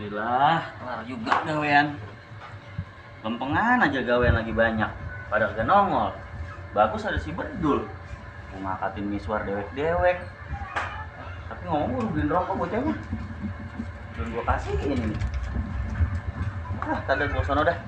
Alhamdulillah, kelar juga gawean. Lempengan aja gawean lagi banyak. Padahal gak nongol. Bagus ada si Bedul. Mau ngakatin miswar dewek-dewek. Tapi ngomong gue beliin rokok bocahnya. Belum gue kasihin ini. Tanda gue sono dah.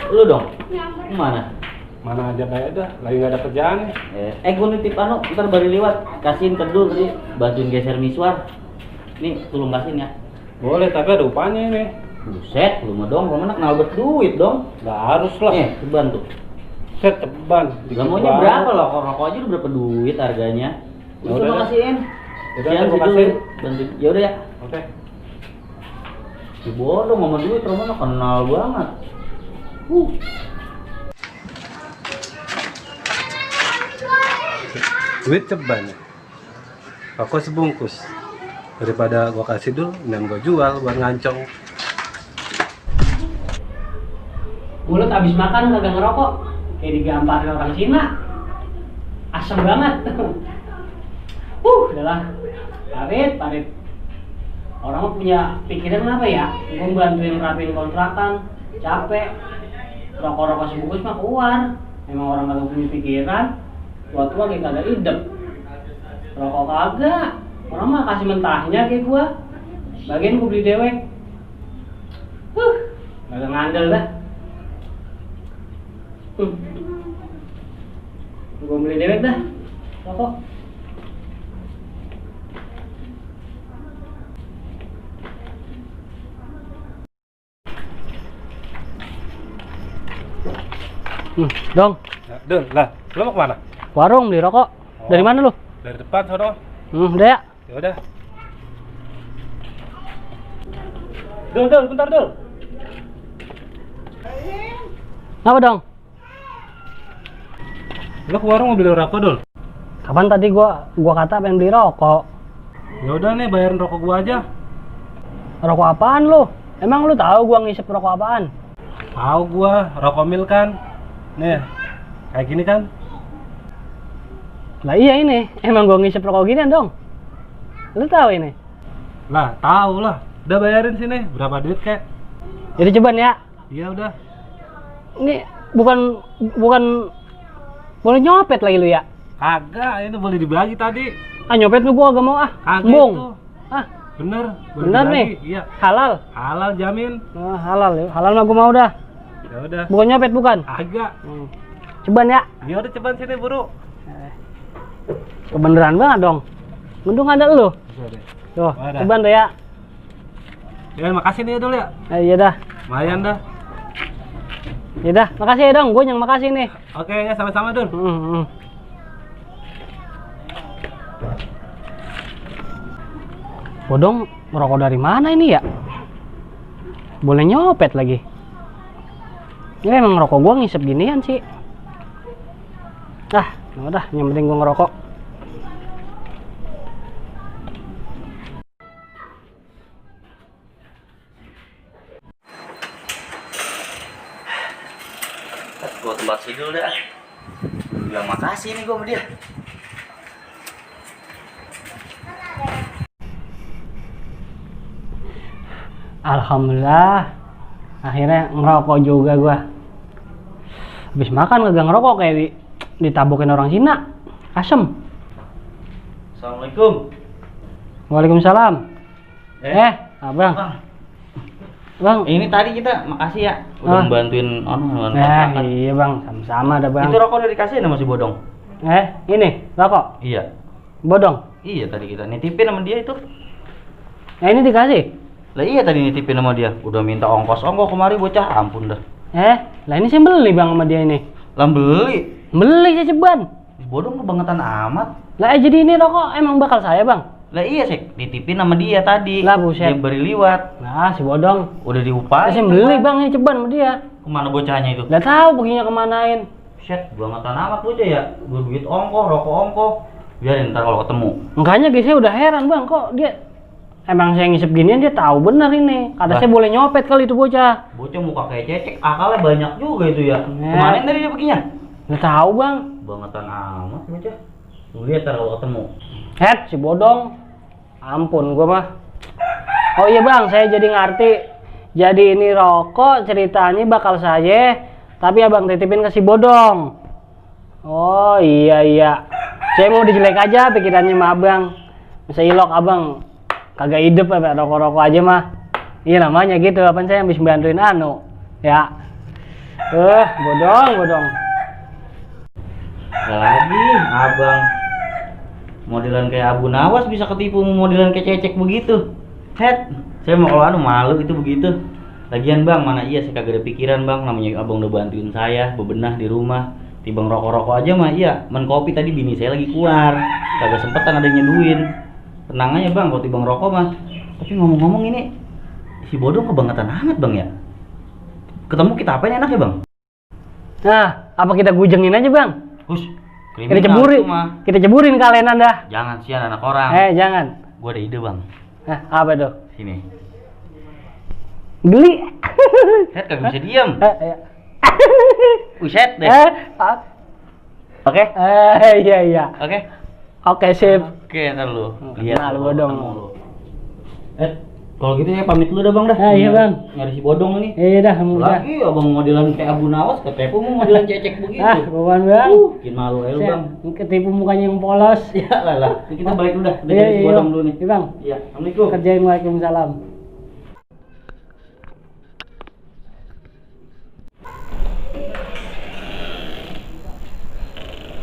Lu dong, gimana? Mana aja kayak dah, lagi nggak ada kerjaan nih. Gue nitip ntar baru lewat. Kasihin ke dulu tadi, bantuin geser miswar. Nih, tolong kasihin ya. Boleh, tapi ada upahnya nih. Buset, lu mah dong, mana kenal berduit dong. Nggak harus lah. Ceban tuh. Set ceban. Gak maunya berapa loh, rokok aja udah berapa duit harganya. Lu coba kasihin. Yaudah, gua kasihin. Bantuin, yaudah ya. Oke. Si bodoh ngomong duit, Roman kenal banget. Duit ceban. Rokok sebungkus. Daripada gua kasih dulu, dan gua jual buat ngancong. Mulut abis makan kagak ngerokok, kayak digamparin orang Cina. Asem banget. Udahlah. Parit. Orang mah punya pikiran apa ya? Gue bantuin rapiin kontrakan, capek. Rokok-rokok sebungkus mah keluar. Emang orang kagak punya pikiran. Tua-tua kayak kagak idep. Rokok kagak. Orang mah kasih mentahnya kayak gua. Bagian gua beli dewek. Kagak ngandel dah. Gua beli dewek dah. Rokok. Dong. Ya, Dun, lah, lu mau kemana? Warung beli rokok. Dari mana lu? Dari depan, sono. Udah ya. Ya udah. Dul, bentar, Dul. Apa dong? Lu ke warung mau beli rokok, Dul? Kapan tadi gua kata pengen beli rokok. Ya udah nih, bayarin rokok gua aja. Rokok apaan lu? Emang lu tahu gua ngisep rokok apaan? Tahu gua, rokok mil kan. Nih, kayak gini kan? Lah iya ini, emang gua ngisep rokok ginian dong. Lu tahu ini? Lah, tahu lah. Udah bayarin sini. Berapa duit kek? Jadi ceban ya. Iya udah. Ini bukan boleh nyopet lagi lu ya? Kagak, itu boleh dibagi tadi. Nyopet lu gua gak mau Kagak Bung. itu. Bener, boleh Bener dibagi. nih. Iya. Halal. Halal jamin. Halal ya. Halal mah gua mau dah. Ya udah. Bukan nyopet bukan? Agak. Ceban ya. Ya udah ceban sini buru. Kebeneran banget dong. Untung ada lu. Tuh, Ada. ceban tuh ya. Ya makasih nih dulu ya. Iya dah. Lumayan dah. Iya dah, makasih ya dong. Gue yang makasih nih. Oke ya sama-sama Dun. Bodong merokok dari mana ini ya? Boleh nyopet lagi. Ya emang ngerokok gua ngisep ginian sih. Udah, yang penting gua ngerokok. Gua tempat sidul dah. Bilang makasih nih gua sama dia. Alhamdulillah. Akhirnya ngerokok juga gua. Habis makan kagak ngerokok kayak ditabokin orang Cina. Asem. Assalamualaikum. Waalaikumsalam. Abang. Bang, Ini tadi kita makasih ya udah bantuin kontrakan. Iya bang, sama-sama dah bang. Itu rokok udah dikasih sama si Bodong. Ini rokok. Iya. Bodong. Iya tadi kita nitipin sama dia itu. Nah ini dikasih. Lah iya tadi nitipin sama dia. Udah minta ongkos kemari bocah, ampun dah. Lah ini saya beli bang sama dia ini. Lah beli. Beli saya ceban. Si Bodong kebangetan amat. Lah jadi ini rokok emang bakal saya bang. Lah iya sih, nitipin sama dia tadi. Lah buset. Dia beri liwat. Nah si Bodong. Udah diupahin. Saya beli bang ini ceban sama dia. Kemana bocahnya itu? Nggak tahu perginya kemanain. Set, bangetan amat bocah ya. Duit ongkos, rokok ongkos. Biarin ntar kalau ketemu. Makanya guys saya udah heran bang kok dia emang saya ngisep ginian dia tahu bener ini. Kata saya boleh nyopet kali itu bocah. Bocah muka kayak cecek, akalnya banyak juga itu ya. Kemarin tadi dia perginya? Nggak tahu bang. Bangetan amat bocah. Lu lihat ntar kalau ketemu. Si bodong. Ampun gua mah. Oh iya bang, saya jadi ngerti. Jadi ini rokok ceritanya bakal saya, tapi abang titipin ke si bodong. Oh iya. Saya mau dijelek aja pikirannya sama abang. Bisa ilok abang. Kagak hidup apa rokok-rokok aja mah. Iya namanya gitu, apaan saya habis bantuin anu. Ya. Bodong. Lagi abang modelan kayak Abu Nawas bisa ketipu modelan kayak Cecek begitu. Saya mau kalau anu malu itu begitu. Lagian bang, mana iya saya kagak ada pikiran bang, namanya abang udah bantuin saya bebenah di rumah. Tibang rokok-rokok aja mah iya, men kopi tadi bini saya lagi keluar. Kagak sempetan ada nyeduin. Tenang aja bang kalau tibang rokok mah. Tapi ngomong-ngomong ini si bodong kebangetan amat bang ya. Ketemu kita apain enak ya bang? Nah, apa kita gujengin aja bang? Kita ceburin kalian anda. Jangan sian anak orang. Jangan. Gua ada ide bang. Apa tuh? Sini. Geli. Kagak bisa diam. Uset deh. Oke? Iya. Oke. Oke, sip. Oke, ntar lu. Lihat lu bodong. Kalau gitu ya pamit lu dah bang dah. Iya bang. Nyari si bodong ini. Iya dah, Lagi abang modelan kayak Abu Nawas, ketepu mau modelan Cecek begitu. Bukan bang. Bikin malu aja lu bang. Ketipu mukanya yang polos. Ya lah. Kita balik dulu dah. Kita Iya, si bodong dulu nih. Iya bang. Iya. Assalamualaikum. Kerjain, waalaikumsalam.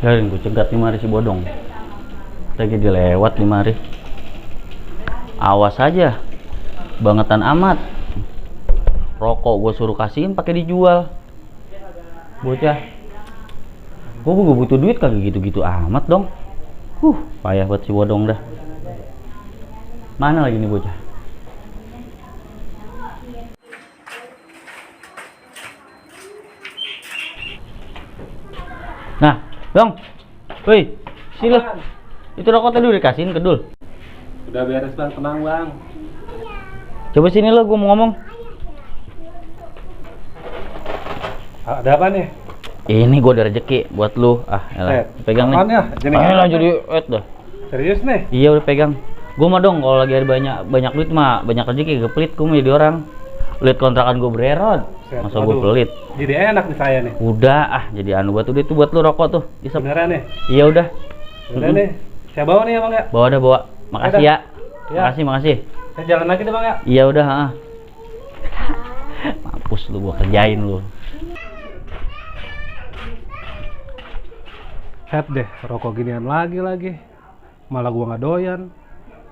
Biarin gue cegat nih mari si bodong. Lagi dilewat nih mari. Awas aja. Bangetan amat. Rokok gue suruh kasihin pakai dijual. Bocah. Gue butuh duit kagak gitu-gitu amat dong. Payah buat si bodong dah. Mana lagi nih bocah? Nah, bang, woi, sini lah. Itu rokok tadi udah dikasihin ke Dul. Udah beres bang, tenang bang. Coba sini lo, gue mau ngomong. Ada apa nih? Ini gue ada rezeki buat lu. Pegang nih. Ya? Jadi dah. Serius nih? Iya udah pegang. Gue mah dong kalau lagi ada banyak duit mah banyak rezeki gak pelit. Gue mau jadi orang. Lihat kontrakan gue bererot. Masa gue pelit. Jadi enak nih saya nih. Udah jadi anu buat udah itu buat lu rokok tuh. Isep. Beneran nih? Iya udah. Udah nih. Saya bawa nih ya bang ya? Bawa. Makasih ya. Makasih. Saya jalan lagi deh bang ya? Iya udah. Mampus lu, gua kerjain lu. Deh, rokok ginian lagi. Malah gua nggak doyan.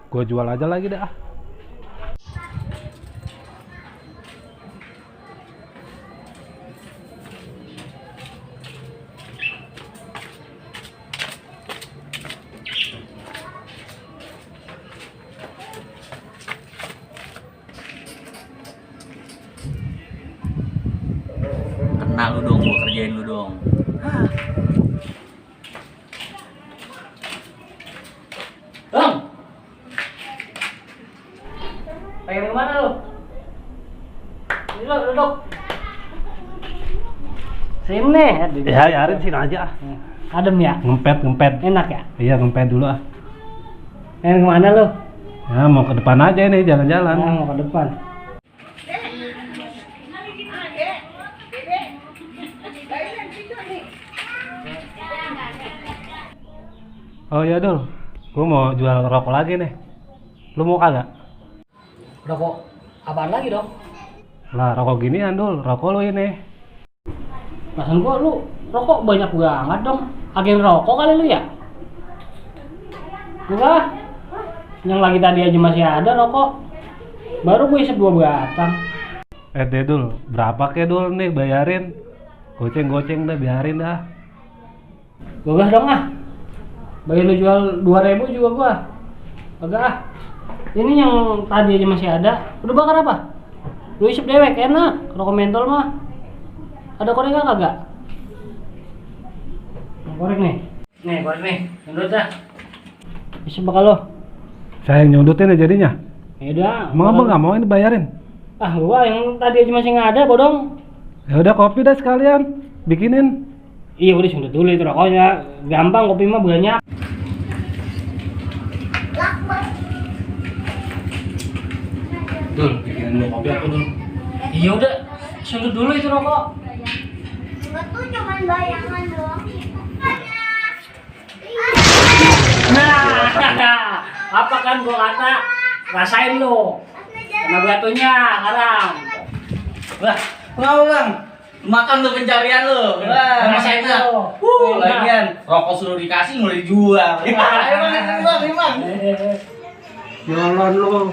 Gua jual aja lagi dah. Kena lu dong, gua kerjain lu dong. Bang! Pengen kemana lu? Ini lo, duduk. Sini. Ya, biarin sini aja. Adem ya? Ngempet. Enak ya? Iya, ngempet dulu ah. Pengen kemana lu? Ya, mau ke depan aja nih, jalan-jalan. Mau ke depan. Oh iya Dul, gua mau jual rokok lagi nih. Lu mau kagak? Rokok apaan lagi dong? Lah rokok ginian Dul, rokok lu ini. Perasaan gua lu rokok banyak banget dong. Agen rokok kali lu ya? Enggak. Yang lagi tadi aja masih ada rokok. Baru gue isep 2 batang. Deh Dul, berapa ke Dul nih bayarin? Goceng dah, biarin dah. Gagah dong ah. Bayar lu jual 2.000 juga gua. Kagak ah. Ini yang tadi aja masih ada. Udah bakar apa? Lu isep dewek enak. Rokok mentol mah. Ada korek kagak? Korek nih. Nih, korek nih. Nyundut dah. Isep bakal lo. Saya yang nyundutin ya jadinya. Ya udah. Emang abang nggak mau ini bayarin? Ah, gua yang tadi aja masih nggak ada, bodong. Ya udah kopi dah sekalian, bikinin. Iya udah sundut dulu itu rokoknya. Gampang, kopi mah banyak. Dul, bikinin lu kopi apa Dul? Iya udah, sundut dulu itu rokok. Gua tuh cuman bayangan doang. Nah, apa kan gua kata, rasain lu. Kena batunya, haram. Wah, mau bang. Makan tuh pencarian lu. Wah, Rasain enak. lu. Lagian rokok suruh dikasih mulai dijual. Ayo bang, bang. Jalan lu.